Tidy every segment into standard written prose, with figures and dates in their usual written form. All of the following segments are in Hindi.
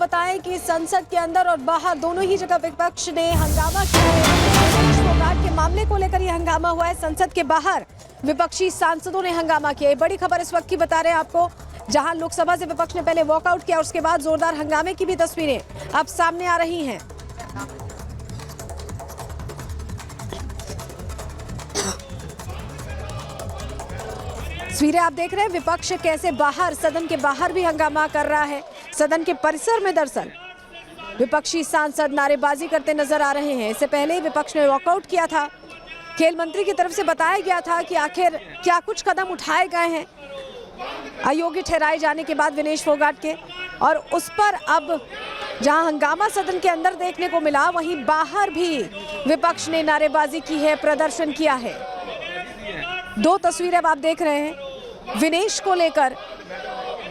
बताएं कि संसद के अंदर और बाहर दोनों ही जगह विपक्ष ने हंगामा किया है। विनेश फोगाट के मामले को लेकर यह हंगामा हुआ है। संसद के बाहर विपक्षी सांसदों ने हंगामा किया। बड़ी खबर इस वक्त की बता रहे हैं आपको, जहां लोकसभा से विपक्ष ने पहले वॉकआउट किया, उसके बाद जोरदार हंगामे की भी तस्वीरें अब सामने आ रही हैं। तस्वीरें आप देख रहे हैं, विपक्ष कैसे बाहर, सदन के बाहर भी हंगामा कर रहा है। सदन के परिसर में दरअसल विपक्षी सांसद नारेबाजी करते नजर आ रहे हैं। इससे पहले विपक्ष ने वॉकआउट किया था। खेल मंत्री की तरफ से बताया गया था कि आखिर क्या कुछ कदम उठाए गए हैं अयोग्य ठहराए जाने के बाद विनेश फोगाट के, और उस पर अब जहां हंगामा सदन के अंदर देखने को मिला, वहीं बाहर भी विपक्ष ने नारेबाजी की है, प्रदर्शन किया है। दो तस्वीरें अब आप देख रहे हैं। विनेश को लेकर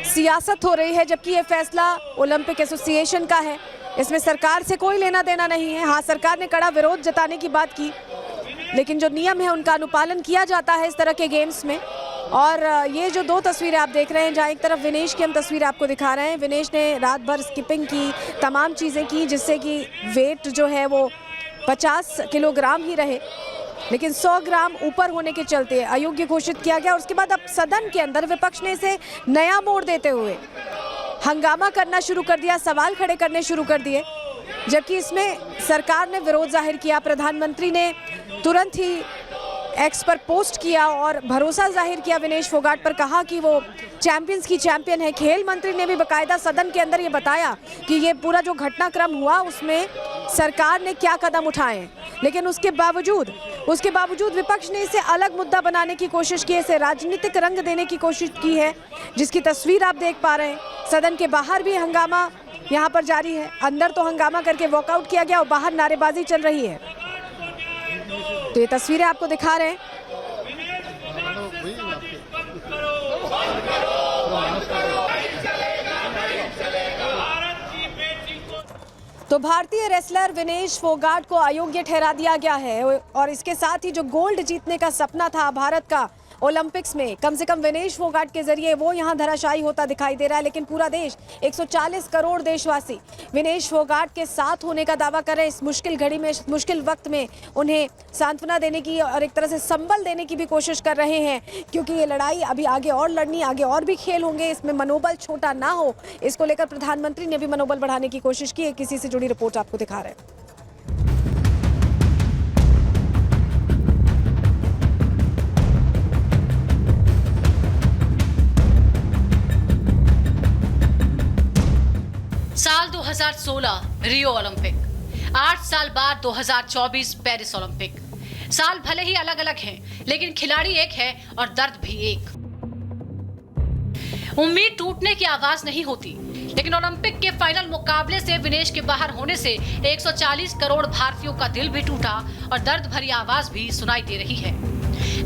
सियासत हो रही है, जबकि यह फैसला ओलंपिक एसोसिएशन का है। इसमें सरकार से कोई लेना देना नहीं है। हाँ, सरकार ने कड़ा विरोध जताने की बात की, लेकिन जो नियम है उनका अनुपालन किया जाता है इस तरह के गेम्स में। और ये जो दो तस्वीरें आप देख रहे हैं, जहाँ एक तरफ विनेश की हम तस्वीरें आपको दिखा रहे हैं। विनेश ने रात भर स्किपिंग की, तमाम चीज़ें की, जिससे कि वेट जो है वो 50 किलोग्राम ही रहे, लेकिन 100 ग्राम ऊपर होने के चलते अयोग्य घोषित किया गया। उसके बाद अब सदन के अंदर विपक्ष ने इसे नया मोड़ देते हुए हंगामा करना शुरू कर दिया, सवाल खड़े करने शुरू कर दिए, जबकि इसमें सरकार ने विरोध जाहिर किया। प्रधानमंत्री ने तुरंत ही एक्स पर पोस्ट किया और भरोसा जाहिर किया विनेश फोगाट पर, कहा कि वो चैंपियंस की चैंपियन है। खेल मंत्री ने भी बाकायदा सदन के अंदर ये बताया कि ये पूरा जो घटनाक्रम हुआ उसमें सरकार ने क्या कदम उठाए, लेकिन उसके बावजूद विपक्ष ने इसे अलग मुद्दा बनाने की कोशिश की, इसे राजनीतिक रंग देने की कोशिश की है, जिसकी तस्वीर आप देख पा रहे हैं। सदन के बाहर भी हंगामा यहाँ पर जारी है। अंदर तो हंगामा करके वॉकआउट किया गया और बाहर नारेबाजी चल रही है। तो ये तस्वीरें आपको दिखा रहे हैं। तो भारतीय रेसलर विनेश फोगाट को अयोग्य ठहरा दिया गया है, और इसके साथ ही जो गोल्ड जीतने का सपना था भारत का ओलंपिक्स में, कम से कम विनेश फोगाट के जरिए वो यहां धराशायी होता दिखाई दे रहा है। लेकिन पूरा देश, 140 करोड़ देशवासी विनेश फोगाट के साथ होने का दावा कर रहे हैं। इस मुश्किल घड़ी में, इस मुश्किल वक्त में उन्हें सांत्वना देने की और एक तरह से संबल देने की भी कोशिश कर रहे हैं, क्योंकि ये लड़ाई अभी आगे और लड़नी, आगे और भी खेल होंगे, इसमें मनोबल छोटा ना हो, इसको लेकर प्रधानमंत्री ने भी मनोबल बढ़ाने की कोशिश की है। किसी से जुड़ी रिपोर्ट आपको दिखा रहे हैं। साल 2016 रियो ओलंपिक, 8 साल बाद 2024 पेरिस ओलंपिक। साल भले ही अलग अलग हैं, लेकिन खिलाड़ी एक है और दर्द भी एक। उम्मीद टूटने की आवाज नहीं होती, लेकिन ओलंपिक के फाइनल मुकाबले से विनेश के बाहर होने से 140 करोड़ भारतीयों का दिल भी टूटा और दर्द भरी आवाज भी सुनाई दे रही है।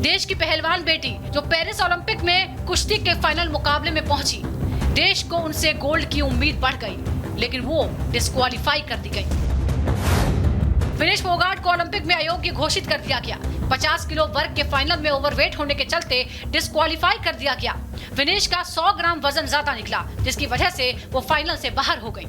देश की पहलवान बेटी जो पेरिस ओलंपिक में कुश्ती के फाइनल मुकाबले में पहुंची, देश को उनसे गोल्ड की उम्मीद बढ़ गई, लेकिन वो डिस्क्वालीफाई कर दी गई। विनेश फोगाट को ओलंपिक में अयोग्य घोषित कर दिया गया। 50 किलो वर्ग के फाइनल में ओवरवेट होने के चलते डिस्क्वालीफाई कर दिया गया। विनेश का 100 ग्राम वजन ज्यादा निकला, जिसकी वजह से वो फाइनल से बाहर हो गई।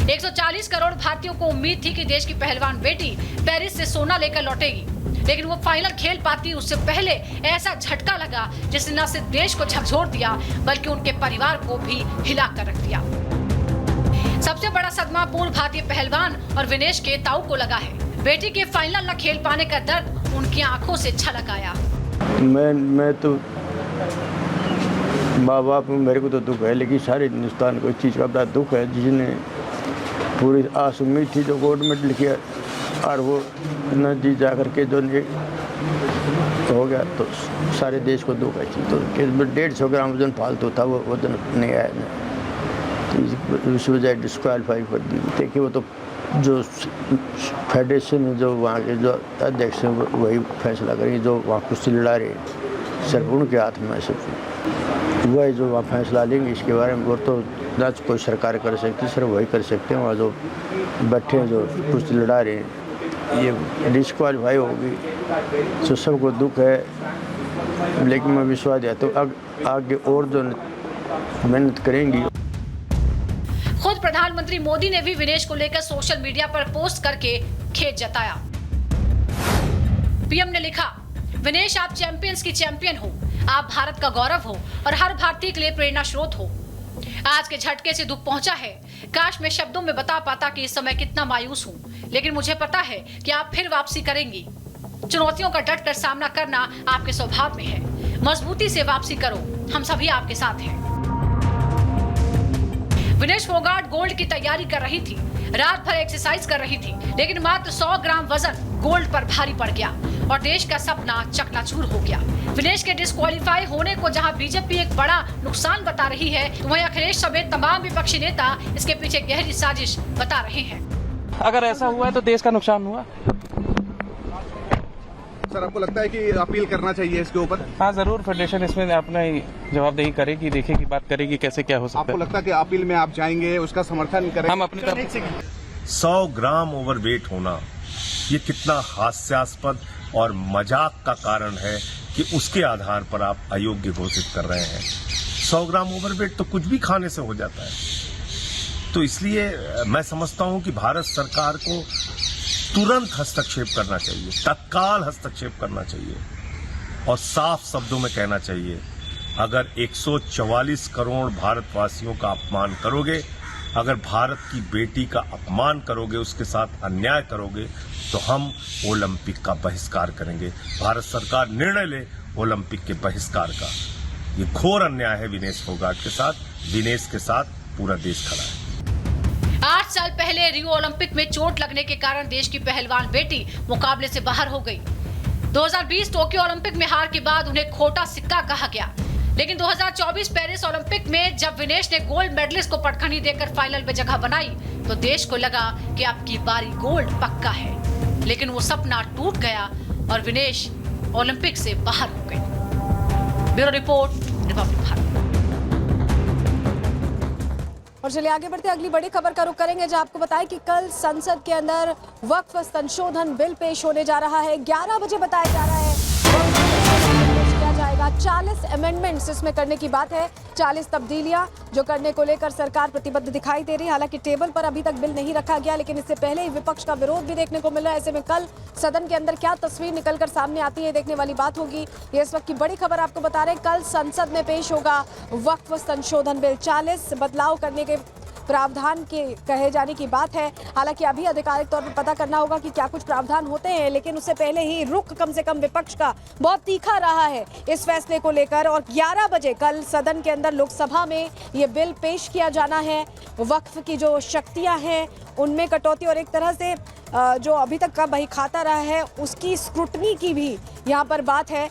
140 करोड़ भारतीयों को उम्मीद थी कि देश की पहलवान बेटी पेरिस से सोना लेकर लौटेगी, लेकिन वो फाइनल खेल पाती उससे पहले ऐसा झटका लगा जिसने न सिर्फ देश को झकझोर दिया, बल्कि उनके परिवार को भी हिला कर रख दिया। सबसे बड़ा सदमा पूर्व भारतीय पहलवान और विनेश के ताऊ को लगा है। बेटी के फाइनल न खेल पाने का दर्द उनकी आंखों से छलक आया। मैं तो माँ बाप, मेरे को तो दुख है, लेकिन सारे हिंदुस्तान को इस चीज़ का बड़ा दुख है, जिसने पूरी आस उम्मीद थी जो गोल्ड मेडल किया, और वो न जी जा करके जो हो गया, तो सारे देश को दुख है। तो 150 ग्राम वजन फालतू था, वो वजन नहीं आया, तो इस वजह डिस्क्वालीफाई कर दी। देखिए, वो तो जो फेडरेशन है, जो वहाँ के जो अध्यक्ष हैं, वही फैसला करेंगे। जो वहाँ कुश्ती लड़ा रहे, सिर्फ उनके हाथ में सब वह जो वहाँ फैसला लेंगे इसके बारे में। वो तो ना कोई सरकार कर सकती, सिर्फ वही कर सकते हैं। वहाँ जो बैठे हैं, जो कुश्ती लड़ा रहे हैं, ये डिस्क्वालीफाई होगी, तो सबको दुख है। लेकिन मैं विश्वास दिया तो आगे और जो मेहनत करेंगी। खुद खुद प्रधानमंत्री मोदी ने भी विनेश को लेकर सोशल मीडिया पर पोस्ट करके खेद जताया। पीएम ने लिखा, विनेश आप चैंपियंस की चैंपियन हो, आप भारत का गौरव हो और हर भारतीय के लिए प्रेरणा स्रोत हो। आज के झटके से दुख पहुंचा है। काश मैं शब्दों में बता पाता कि इस समय कितना मायूस हूं, लेकिन मुझे पता है कि आप फिर वापसी करेंगी। चुनौतियों का डट कर सामना करना आपके स्वभाव में है। मजबूती से वापसी करो, हम सभी आपके साथ हैं। विनेश फोगाट गोल्ड की तैयारी कर रही थी, रात भर एक्सरसाइज कर रही थी, लेकिन मात्र 100 ग्राम वजन गोल्ड पर भारी पड़ गया और देश का सपना चकनाचूर हो गया। विनेश के डिस्क्वालीफाई होने को जहां बीजेपी एक बड़ा नुकसान बता रही है, तो वहीं अखिलेश समेत तमाम विपक्षी नेता इसके पीछे गहरी साजिश बता रहे हैं। अगर ऐसा हुआ है तो देश का नुकसान हुआ। सर, आपको लगता है कि अपील करना चाहिए इसके ऊपर? हाँ, जरूर। फेडरेशन इसमें अपना जवाबदेही करेगी, देखेगी, बात करेगी कैसे क्या हो सकता है। आपको लगता है कि अपील में आप जाएंगे, उसका समर्थन करेंगे? हम अपनी तरफ 100 ग्राम ओवरवेट होना ये कितना हास्यास्पद और मजाक का कारण है कि उसके आधार पर आप अयोग्य घोषित कर रहे हैं। 100 ग्राम ओवरवेट तो कुछ भी खाने से हो जाता है। तो इसलिए मैं समझता हूं कि भारत सरकार को तुरंत हस्तक्षेप करना चाहिए, तत्काल हस्तक्षेप करना चाहिए और साफ शब्दों में कहना चाहिए, अगर 144 करोड़ भारतवासियों का अपमान करोगे, अगर भारत की बेटी का अपमान करोगे, उसके साथ अन्याय करोगे, तो हम ओलंपिक का बहिष्कार करेंगे। भारत सरकार निर्णय ले ओलंपिक के बहिष्कार का। ये घोर अन्याय है विनेश फोगाट के साथ। विनेश के साथ पूरा देश खड़ा है। 8 साल पहले रियो ओलंपिक में चोट लगने के कारण देश की पहलवान बेटी मुकाबले से बाहर हो गई। 2020 टोक्यो ओलंपिक में हार के बाद उन्हें खोटा सिक्का कहा गया, लेकिन 2024 पेरिस ओलंपिक में जब विनेश ने गोल्ड मेडलिस्ट को पटखनी देकर फाइनल में जगह बनाई, तो देश को लगा कि अब की बारी गोल्ड पक्का है। लेकिन वो सपना टूट गया और विनेश ओलंपिक से बाहर हो गई। Bureau report, Republic Bharat. और चलिए आगे बढ़ते अगली बड़ी खबर का रुख करेंगे, जहां आपको बताएं कि कल संसद के अंदर वक्फ संशोधन बिल पेश होने जा रहा है। 11 बजे बताया जा रहा है किया जाएगा। 40 अमेंडमेंट्स इसमें करने की बात है, 40 तब्दीलियां जो करने को लेकर सरकार प्रतिबद्ध दिखाई दे रही है। हालांकि टेबल पर अभी तक बिल नहीं रखा गया, लेकिन इससे पहले ही विपक्ष का विरोध भी देखने को मिल रहा है। ऐसे में कल सदन के अंदर क्या तस्वीर निकलकर सामने आती है, देखने वाली बात होगी। ये इस वक्त की बड़ी खबर आपको बता रहे हैं, कल संसद में पेश होगा वक्फ संशोधन बिल। 40 बदलाव करने के प्रावधान के कहे जाने की बात है। हालांकि अभी आधिकारिक तौर पर पता करना होगा कि क्या कुछ प्रावधान होते हैं, लेकिन उससे पहले ही रुख कम से कम विपक्ष का बहुत तीखा रहा है इस फैसले को लेकर। और 11 बजे कल सदन के अंदर लोकसभा में ये बिल पेश किया जाना है। वक्फ की जो शक्तियां हैं उनमें कटौती और एक तरह से जो अभी तक का बही खाता रहा है उसकी स्क्रूटनी की भी यहाँ पर बात है।